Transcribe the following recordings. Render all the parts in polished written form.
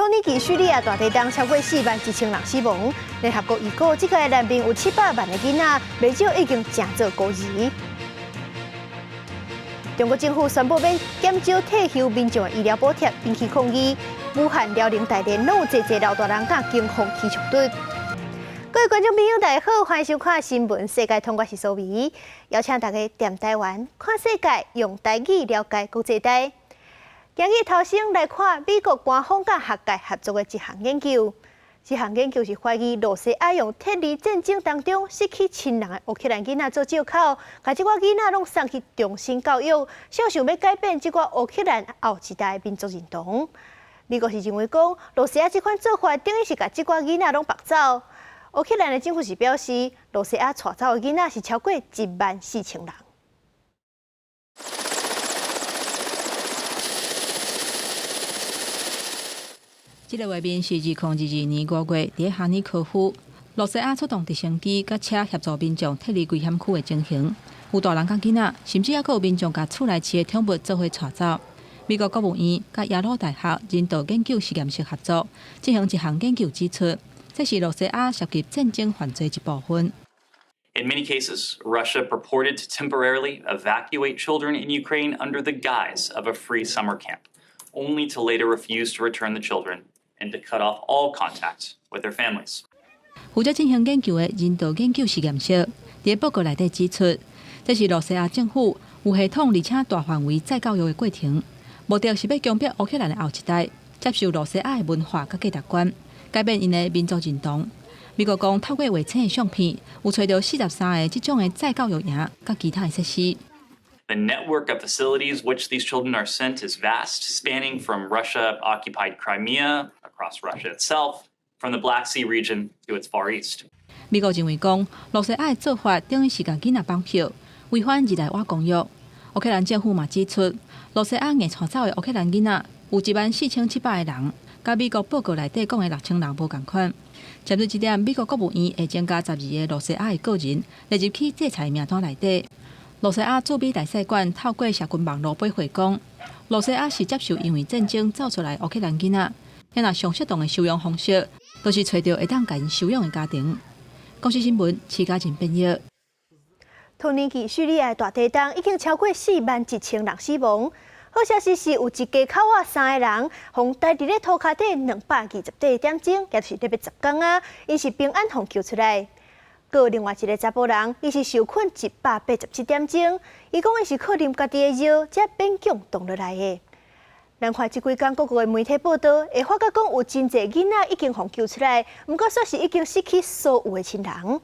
托尼基叙利亚大地震超过41000人死亡，联合国预估这届难民有700万的囡仔，未少已经正做孤儿。中国政府宣布免减少退休民众的医疗补贴，引起抗议。武汉、辽宁、大连拢有侪老大人甲惊慌起冲突。各位观众朋友，大家好，欢迎收看新闻世界通，我是苏眉，邀请大家踮台湾看世界，用台语了解国际大。今日头先来看美国官方甲学界合作的一项研究。这项研究是怀疑罗西亚用脱离战争当中失去亲人的乌克兰囡仔做借口，把这寡囡仔拢送去重新教育，想要改变这寡乌克兰后一代的民族认同。美国是认为讲，罗西亚这款做法等于是把这寡囡仔拢绑走。乌克兰的政府是表示，罗西亚带走的囡仔是超过14000人。这个画面是2022年5月伫哈尼科夫，罗西亚出动直升机甲车协助民众脱离危险区的情形。有大人甲囡仔，甚至还有民众甲厝内饲的宠物做伙带走。美国国务院甲耶鲁大学人道研究实验室合作进行一项研究指出，这是罗西亚涉及战争犯罪一部分。In many cases, Russia purported to temporarily evacuate children in Ukraine under the guise of a free summer camp, only to later refuse to return the children and to cut off all contact with their families. 负责进行研究的人道研究实验室伫报告内底指出，这是罗西亚政府有系统而且大范围再教育的过程，目的是要强迫乌克兰的后一代接受罗西亚的文化甲价值观，改变因的民族认同。美国讲透过卫星的相片，有找到43个这种的再教育营甲其他的设施。The network of facilities which these children are sent is vast, spanning from Russia-occupied Crimea, across Russia itself, from the Black Sea region to its far east. 美国认为讲，罗西亚的做法等于是甲囡仔绑票，违反日内瓦公约。乌克兰政府嘛指出，罗西亚硬带走的乌克兰囡仔有14700个人，甲美国报告内底讲的6000人无共款。针对这点，美国国务院会增加12个罗西亚的个人列入去制裁名单内底。罗西亚驻美大使馆透过社群网络回回讲，罗西亚是接受因为战争走出来乌克兰囡仔，也若上适当的收养方式，都是找到会当甲因收养的家庭。公司新闻，齐家进编译。托尼基叙利亚大地震已经超过41000人死亡。好消息是，有一家口3个人，互待伫咧涂骹底228点钟，也就是特别10天啊，因是平安互救出来。阁有另外一个查甫人，伊是受困187点钟，伊讲伊是靠啉家己的药，才勉强动落来的。咱看即几天各国的媒体报道，会发觉讲有真侪囡仔已经互救出来，毋过说是已经失去所有的亲人。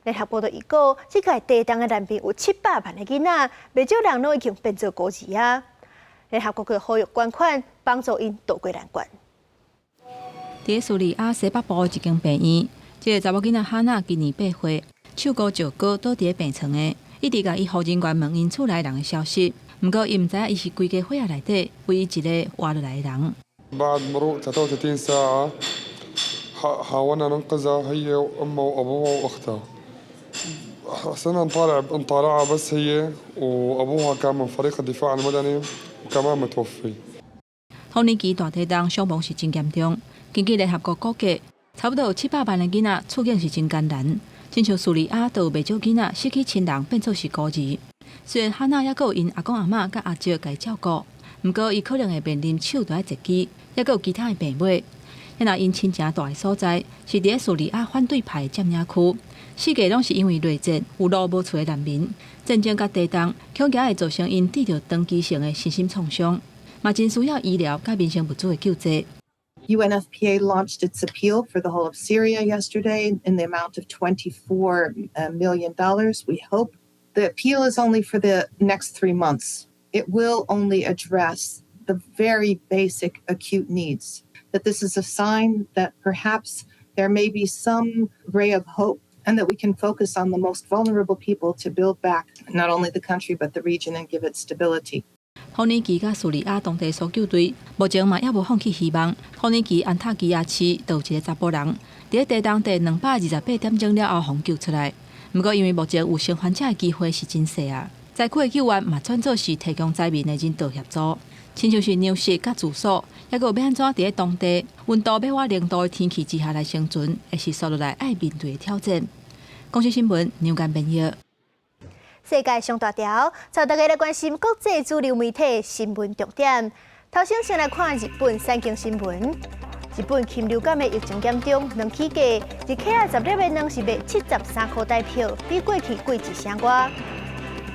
联合报道预估，即届地震的难民有700万的囡仔，未少人拢已经变做孤儿啊。联合国嘅呼吁捐款，帮助因渡过难关。伫叙利亚西北部一间病院，这个查某囡仔哈娜今年8岁，手骨石膏倒伫病床的，一直甲医护人员问因厝内人的消息，毋过伊毋知影伊是规家伙仔内底唯一一个活落来的人。بعد مرور 33 ساعة حاولنا ننقذها هي وأمها وأبوها وأختها. صرنا نطالعها بس هي وأبوها كان من فريق الدفاع المدني وكمان متوفي. 托尼基大地震伤亡是真严重，根据联合国估计，差不多有700万的囡仔处境是真艰难。亲像叙利亚，都有袂少囡仔失去亲人，变做是孤儿。虽然哈娜还有因阿公阿嬷甲阿叔家照顾，毋过伊可能会面临手都要截肢，还有其他的病危。也若因亲情大的所在是伫叙利亚反对派的占领区，四界拢是因为内战有路无厝的难民，战争甲地震恐惊会造成因得到长期性的身心创伤，嘛真需要医疗甲民生物资的救济。UNFPA launched its appeal for the whole of Syria yesterday in the amount of $24 million. We hope the appeal is only for the next 3 months. It will only address the very basic acute needs. That this is a sign that perhaps there may be some ray of hope and that we can focus on the most vulnerable people to build back not only the country but the region and give it stability. 托尼基甲叙利亚当地搜救队目前嘛也无放弃希望。托尼基安塔基亚市就有一个查甫人，伫地震第228点钟了后，互救出来。不过因为目前有生还者的机会是真细啊，灾区的救援嘛转做是提供灾民的人道协助。亲像是粮食甲住宿，抑个要安怎伫咧当地温度要我0度的天气之下来生存，会是接落来爱面对的挑战。公司新闻杨间编译。世界上大条，带大家来关心国际主流媒体新闻重点。头先来看日本三经新闻。日本禽流感的疫情严重，2起价，一克啊10粒的卵是卖73块台票，比过去贵1成外。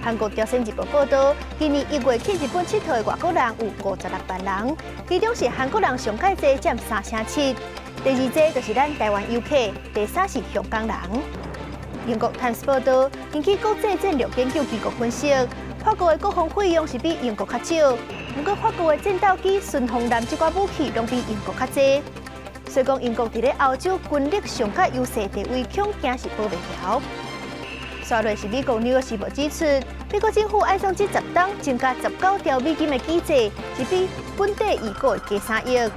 韩国朝鲜日报报道，今年1月去日本佚佗的外国人有56万人，其中是韩国人上介济，占3成7，第二济就是咱台湾游客，第三是香港人。英国《Times》报道，根据国际战略研究机构分析，法国的国防费用是比英国较少，不过法国的战斗机、巡航舰这寡武器拢比英国较济，所以讲英国伫咧欧洲军力上较优势地位，恐惊是保袂牢。刷落是美国《纽约时报》指出，美国政府按上这10档增加19条美金的机制，是比本地预估的加3亿。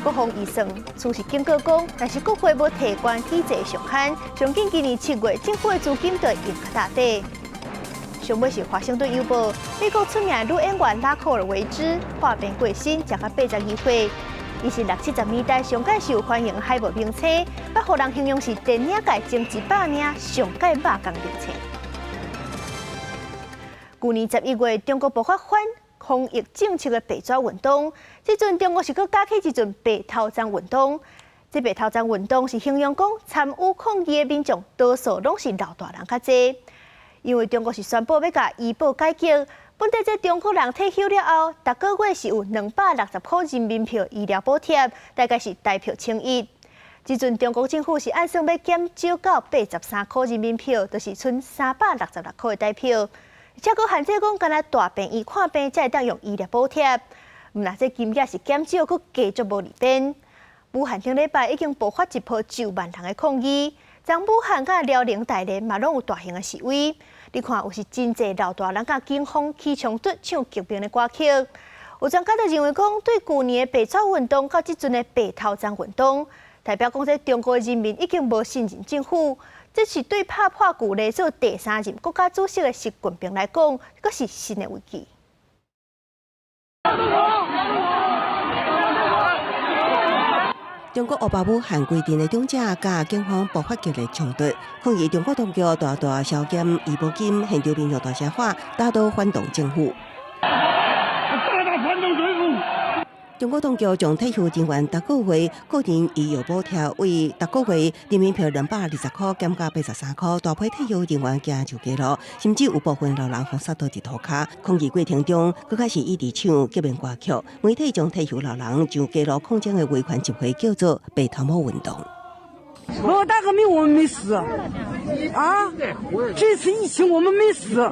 国防预算处是警告讲，但是国会无提关机制上限，上紧今年7月政府的资金就会用较大底。上尾是《华盛顿邮报》，美国出名女演员拉科尔维兹化病过身，食到82岁。伊是60-70年代上界受欢迎海报明星，捌互人形容是电影界前100名上界肉工明星。去年11月，中国爆发反防疫政策的白纸运动，这阵中国是搁加起一阵白头章运动。这白头章运动是形容讲参与抗议的民众多数拢是老大人较济，因为中国是宣布要甲医保改革。本地这中国人退休了后，逐个月是有260块人民币医疗补贴，大概是台票1100。即阵中国政府是按算要减少到83块人民币，就是剩366块台票。而且佫限制讲，干那大病院看病才会当用医疗补贴。毋那这金额是减少，佫加足无利便。武汉顶礼拜已经爆发一波9万人的抗议，将武汉甲辽宁大连嘛拢有大型的示威。你看，有是真济老大人甲警方起冲突、唱革命的歌曲。有专家就认为讲，对去年的白纸运动到即阵的白头章运动，代表讲，这中国人民已经无信任政府。这是对拍破旧历做第3任国家主席的习近平来讲，佫是新的危机。中国俄巴武汉规定的中者甲警方爆发激烈冲突，抗议中国当局大大削减医保金，现场民众大声喊，打倒反动政府。中国当局将退休人员逐个月个人医药补贴为逐个月人民币220块减到83块，大批退休人员行就街路，甚至有部分老人封杀到地图卡。抗议过程中，佫开始一直唱革命歌曲，媒体将退休老人上街路抗争的维权集会叫做“白头毛运动”。我大革命我们没死啊！这次疫情我们没死，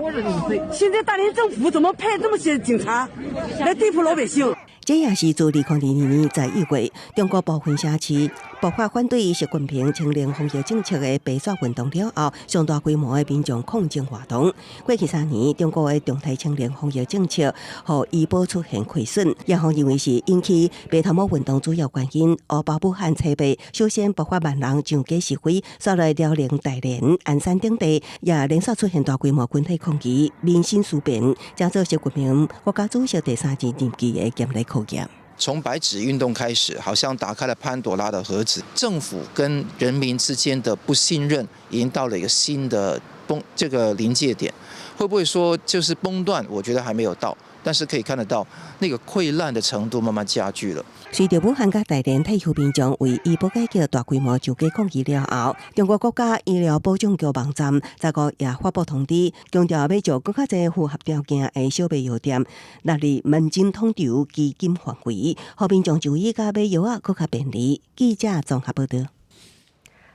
现在大连政府怎么派这么些警察来对付老百姓？这也是自2002年11月，中国部分社区爆发反对习近平清零防疫政策的白纸运动了后，上大规模的民众抗争活动。过去3年，中国的动态清零防疫政策，让医保出现亏损，也互认为是引起白头毛运动主要原因。俄巴武汉七月首先爆发万人上街示威，刷来辽宁大连、鞍山等地也连续出现大规模群体抗议，民心思变，加做习近平国家主席第3任任期的严厉考验。从白纸运动开始，好像打开了潘多拉的盒子，政府跟人民之间的不信任已经到了一个新的这个临界点。会不会说就是崩断？我觉得还没有到，但是可以看得到那个溃烂的程度慢慢加剧了。随着武汉甲大连退休民众为医保改革大规模上街抗议了后，中国国家医疗保障局网站10月也发布通知，强调要做更加侪符合条件的小卖药店纳入门诊统筹基金范围，让民众就医甲买药更加便利。记者综合报道。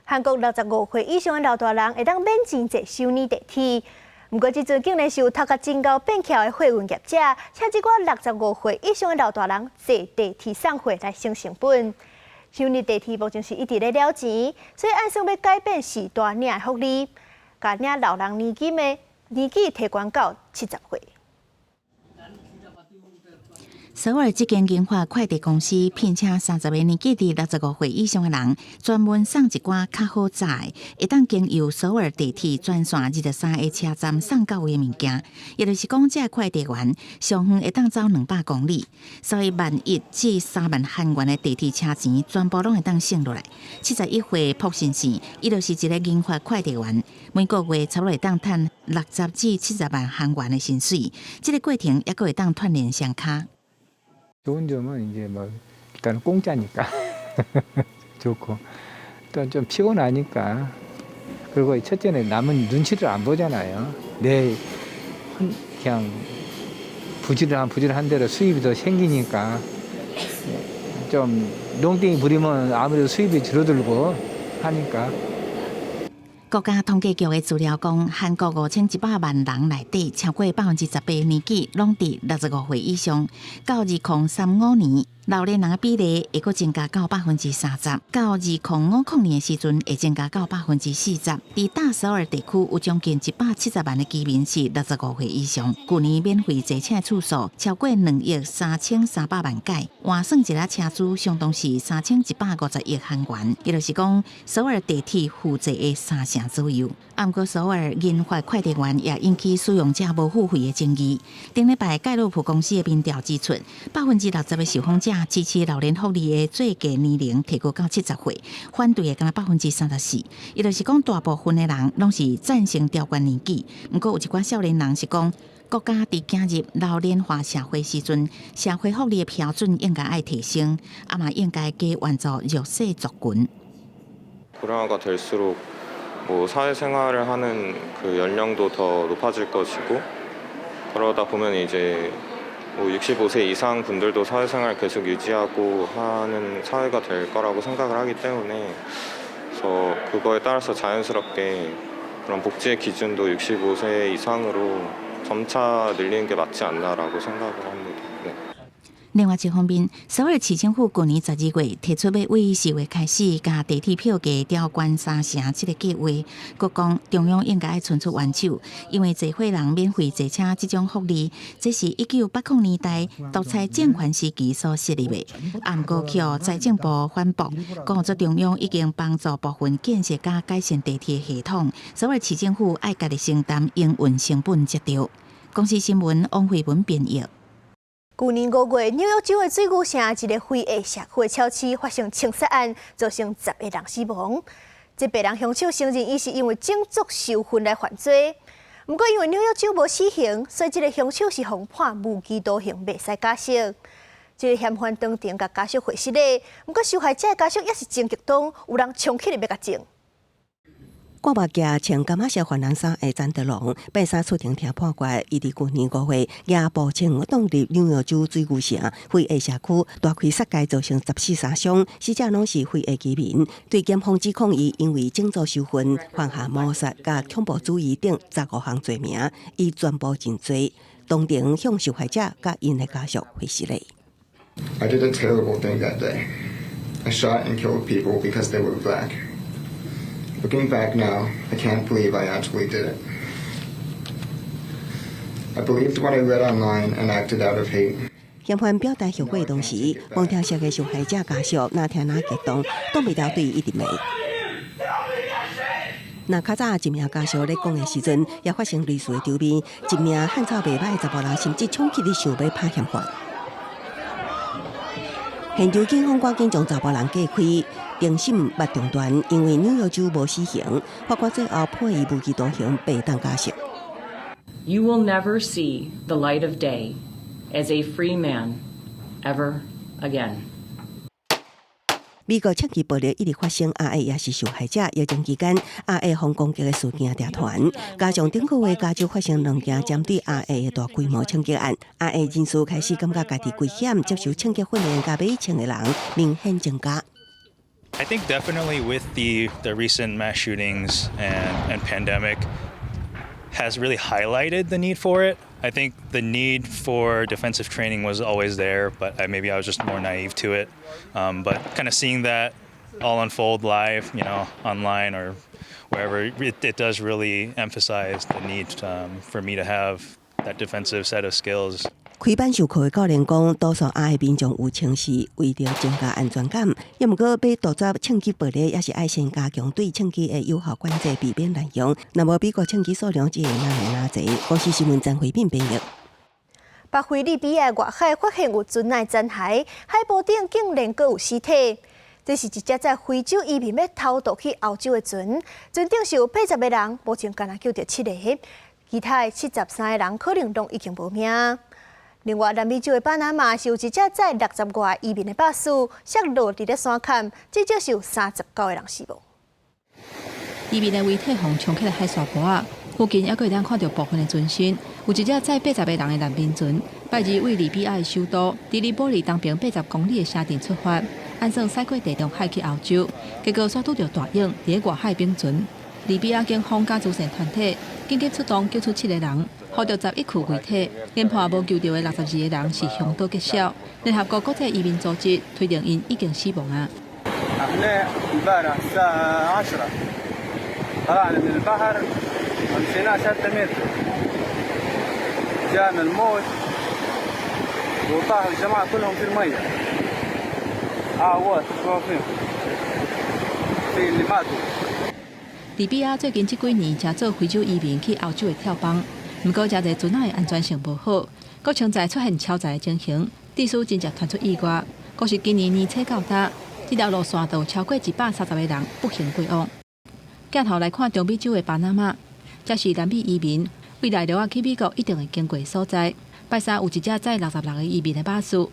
韩国65岁以上的老大人会当免钱坐修理地铁。不过，这阵竟然是有头壳真高变巧的货运业者，请这寡65岁以上的老大人坐地铁送货来省成本。修理地铁目前是一直在了钱，所以按算要改变时代领的福利，甲领老人年金提悬到70岁。首尔这间银发快递公司聘请30个年纪伫65岁以上的人，专门送一寡较好载，会当经由首尔地铁专线23个车站送到位的物件。也就是讲，这快递员上远会当走200公里，所以1,100至3万韩元的地铁车钱全部拢会当省落来。71岁朴先生，伊就是一个银发快递员，每个月差不多会当赚60至70万韩元的薪水。这个过程也个会当锻炼双脚。 좋은 점은 이제 뭐 일단 공짜니까 좋고 또 좀 피곤하니까 그리고 첫째는 남은 눈치를 안 보잖아요. 내 그냥 부지런한 대로 수입이 더 생기니까 좀 농땡이 부리면 아무래도 수입이 줄어들고 하니까. 国家统计局的资料讲，韩国5100万人内底，超过10%的年纪拢伫65岁以上。到2035年，老年人的比例会阁增加到30%，到2050年的时阵会增加到40%。伫大首尔地区有将近170万的居民是65岁以上。去年免费坐车次数超过2亿3300万届，换算一下车资相当是3150亿韩元，也就是讲首尔地铁负债的3成左右。不过首尔银发快递员也引起使用者无付费的争议。顶礼拜盖洛普公司的民调指出，60%的受访者支持老年福利的最低年龄提高到70岁，反对的敢若34%。也就是讲，大部分的人拢是赞成调高年纪。不过有一寡少年人是讲，国家伫进入老年化社会时阵，社会福利的标准应该爱提升，嘛应该加援助弱势族群。 고령화가 될수록 뭐 사회생활을 하는 그 연령도 더 높아질 것이고 그러다 보면 이제 뭐 65세 이상 분들도 사회생활 계속 유지하고 하는 사회가 될 거라고 생각을 하기 때문에 그래서 그거에 따라서 자연스럽게 그런 복지의 기준도 65세 이상으로 점차 늘리는 게 맞지 않나라고 생각을 합니다. 네. 另外一方面，首尔市政府去年12月提出要为4月开始，甲地铁票价调悬3成这个计划。国讲中央应该爱伸出援手，因为坐伙人免费坐车这种福利，这是1980年代独裁政权时期所设立的。不过，去财政部反驳，讲说中央已经帮助部分建设甲改善地铁系统，首尔市政府爱家己承担营运成本才对。公司新闻王慧文编译。 去年5月，纽约州的水牛城一个非裔社区的超市发生枪杀案，造成10个人死亡。这白人凶手承认伊是因为种族仇恨来犯罪，不过因为纽约州无死刑，所以这个凶手是被判无期徒刑，袂使假释。这个嫌犯当庭甲家属会师礼，不过受害者的家属也是真激动，有人冲起来要甲证。 挂目镜穿感色犯人衫的詹德龙，被杀出庭听判决，伊伫去年5月也步枪挡入纽约州水牛城非裔社区，大开杀戒，造成14杀伤，死者拢是非裔居民。对检方指控伊因为种族仇恨，犯下谋杀、甲恐怖主义等15项罪名，伊全部认罪，当庭向受害者甲因的家属会师礼。 I did a terrible thing that day. I shot and killed people because they were black. Looking back now, I can't believe I actually did it. I believed what I read online and acted out of hate. 嫌犯表达后悔同时，望听社的受害者家属哪听哪激动，挡袂牢对伊一直骂。那较早一名家属咧讲的时阵，也发生类似的场面，一名汉草袂歹的查甫人甚至冲起咧想要拍嫌犯。现场警方赶紧将查甫人架开。 庭审捌中断，因为纽约州无死刑，法官最后判伊无期徒刑，被当假释。You will never see the light of day as a free man ever again. 美国枪击暴力一直发生，RA 也是受害者。疫情期间，RA 防攻击的事件常传，加上顶个月加州发生2件针对 RA 的大规模枪击案，RA 人士开始感觉家己危险，接受枪击训练加买枪的人明显增加。 I think definitely with the recent mass shootings and pandemic has really highlighted the need for it. I think the need for defensive training was always there, but maybe I was just more naive to it. But kind of seeing that all unfold live, you know, online or wherever, it does really emphasize the need for me to have that defensive set of skills. 开办授课的教练讲，多数爱民众有情绪，为了增加安全感，也毋过要杜绝枪击暴力，也是爱先加强对枪击的有效管制，避免滥用。那么美国枪击数量只会哪济？公司新闻张惠敏编译。北非利比亚外海发现有船内残骸，海坡顶竟然阁有尸体。这是一只在非洲移民要偷渡去欧洲的船，船顶是有80个人，目前敢若救到7个，其他的73个人可能都已经无命。另外，南美洲的巴拿马是有一只载60外移民的巴士摔落伫咧山坎，至少是有39个人死亡。移民的遗体互冲起来海沙坡啊，附近还可以当看到部分的船身，有一只载80个人的难民船，拜日为利比亚的首都迪利波利东边80公里的沙顶出发，按算驶过地中海去欧洲，结果煞拄到大涌伫咧外海冰船。利比亚警方甲慈善团体紧急出动救出7个人，获得11具遗体，研判无救到的62个人是向导结晓。联合国国际移民组织推定因已经死亡啊。طلعنا من البحر ومشينا 3 متر جاءنا الموت وطاحوا الجماعة كلهم في المية عوات واقفين في اللي ماتوا。利比亚最近这几年正做非洲移民去欧洲的跳板，不过这个船仔的安全性无好，国情在出现超载的情形，地势真正传出意外。更是今年年初到达，这条路线都有超过130个人不幸过往。镜头来看中美洲的巴拿马，这是南美移民未来留学去美国一定会经过的所在。拜三有一只载66个移民的巴士，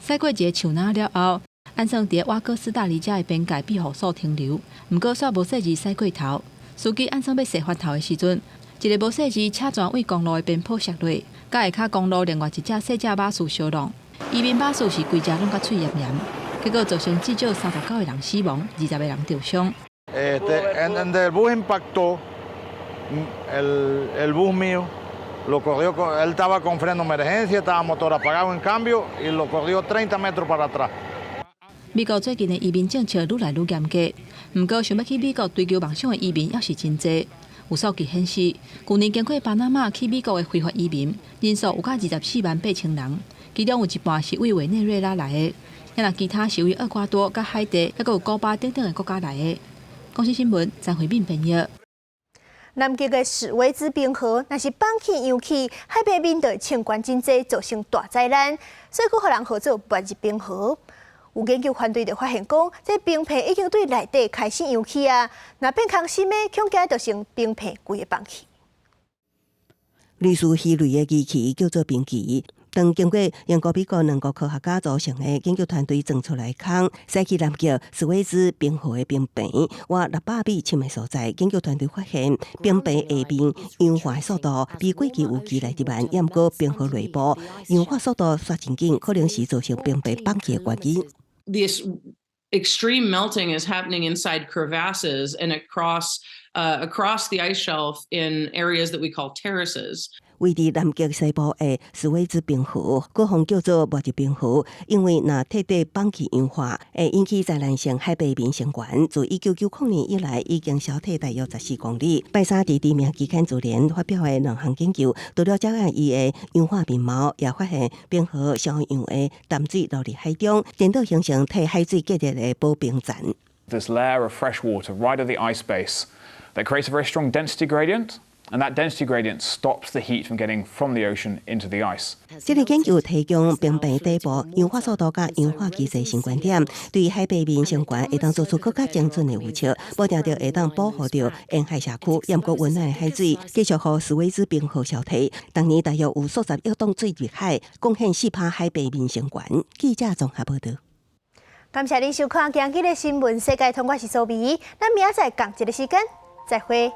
驶过一个树林了后，按算伫瓦戈斯达黎加的边界庇护所停留，不过煞无细字驶过头。司机按算要驶翻头的时阵，一个无细字车船为公路的边坡摔落，甲下骹公路另外一只细只巴士相撞。移民巴士是规只拢甲脆严严，结果造成至少39个人死亡，20个人受伤。En el bus impactó el bus mío, lo corrió, él estaba con freno de emergencia, estaba motor apagado en cambio y lo corrió 30 metros para atrás。美国最近的移民政策愈来愈严格，不过想要去美国追求梦想的移民也是真多。有数据显示，去年经过巴拿马去美国的非法移民人数有到248000人，其中有一半是为委内瑞拉来的，也若其他是为厄瓜多、甲海地，还有古巴等等的国家来的。公司新闻张惠敏编译。南极的史威兹冰河，若是放气扬起，海平面就会情关真济，造成大灾难，所以佫互人号做末日冰河。有研究团队就发现讲，这冰片已经对内底开始扬起啊，若变空心的，恐惊就成冰片规个放气。类似鱼类的机器叫做冰旗。当经过英国、美国2个科学家组成的研究团队钻出来空，驶去南极史威兹冰河的冰边，约600米深的所在，研究团队发现冰边下面氧化的速度比过去有期来得慢，也毋过冰河内部氧化速度煞真紧，可能是造成冰边放气的原因。This extreme melting is happening inside crevasses and across the ice shelf in areas that we call terraces. 位于南极西部的史威兹冰河，各方叫做末日冰河，因为若彻底放气氧化，会引起灾难性海平面升悬。自1990年以来，已经消退大约14公里。拜三伫知名期刊《自然》发表的2项研究，除了遮下伊的氧化面貌，也发现冰河相应的淡水流入海中，颠倒形成替海水隔热的保冰层。This layer of fresh water right at the ice base that creates a very strong density gradient. And that density gradient stops the heat from getting from the ocean into the ice. 这个研究提供冰边底部氧化速度甲氧化机制相关点，对海平面相关会当做出更加精准的预测，保证着会当保护着沿海社区，也毋过温暖的海水继续互史威兹冰河消退。当年大约有数十亿吨水入海，贡献4%海平面相关。记者综合报道。感谢您收看今日的新闻世界通，我是苏美，咱明仔载同一个时间再会。